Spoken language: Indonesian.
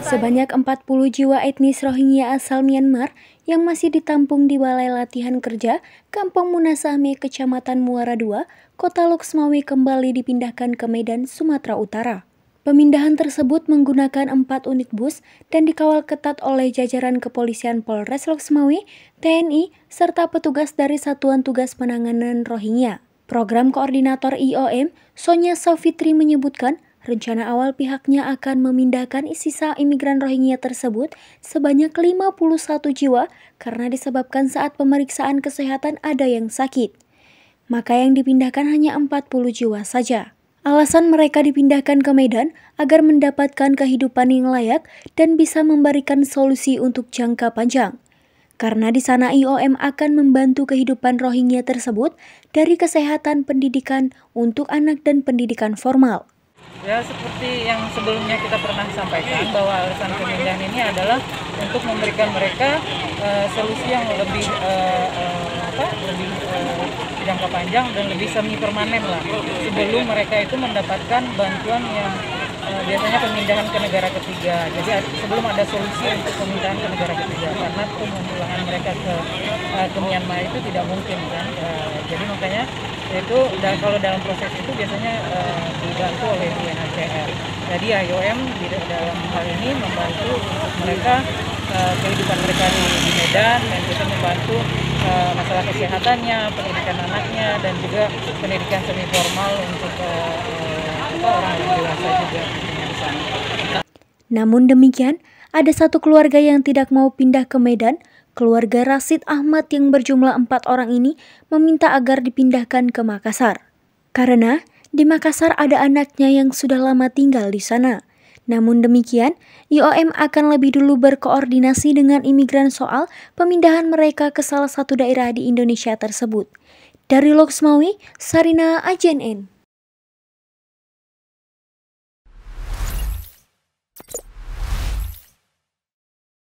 Sebanyak 40 jiwa etnis Rohingya asal Myanmar yang masih ditampung di Balai Latihan Kerja Kampung Munasame, Kecamatan Muara II, Kota Loksmawe kembali dipindahkan ke Medan, Sumatera Utara. Pemindahan tersebut menggunakan 4 unit bus dan dikawal ketat oleh jajaran kepolisian Polres Loksmawe, TNI, serta petugas dari Satuan Tugas Penanganan Rohingya. Program Koordinator IOM, Sonya Safitri menyebutkan, rencana awal pihaknya akan memindahkan sisa imigran Rohingya tersebut sebanyak 51 jiwa karena disebabkan saat pemeriksaan kesehatan ada yang sakit. Maka yang dipindahkan hanya 40 jiwa saja. Alasan mereka dipindahkan ke Medan agar mendapatkan kehidupan yang layak dan bisa memberikan solusi untuk jangka panjang. Karena di sana IOM akan membantu kehidupan Rohingya tersebut dari kesehatan pendidikan untuk anak dan pendidikan formal. Ya, seperti yang sebelumnya kita pernah sampaikan bahwa alasan pemindahan ini adalah untuk memberikan mereka solusi yang lebih jangka panjang dan lebih semi permanen lah, sebelum mereka itu mendapatkan bantuan yang biasanya pemindahan ke negara ketiga. Jadi sebelum ada solusi untuk pemindahan ke negara ketiga, karena pemulangan mereka ke Myanmar itu tidak mungkin kan. Jadi makanya itu kalau dalam proses itu biasanya dibantu oleh UNHCR. Jadi IOM di dalam hal ini membantu mereka kehidupan mereka di Medan, dan kita membantu masalah kesehatannya, pendidikan anaknya, dan juga pendidikan semi formal untuk orang dewasa juga di sana. Namun demikian, ada satu keluarga yang tidak mau pindah ke Medan. Keluarga Rasid Ahmad yang berjumlah 4 orang ini meminta agar dipindahkan ke Makassar. Karena di Makassar ada anaknya yang sudah lama tinggal di sana. Namun demikian, IOM akan lebih dulu berkoordinasi dengan imigran soal pemindahan mereka ke salah satu daerah di Indonesia tersebut. Dari Loksmawe, Sarina, AJNN.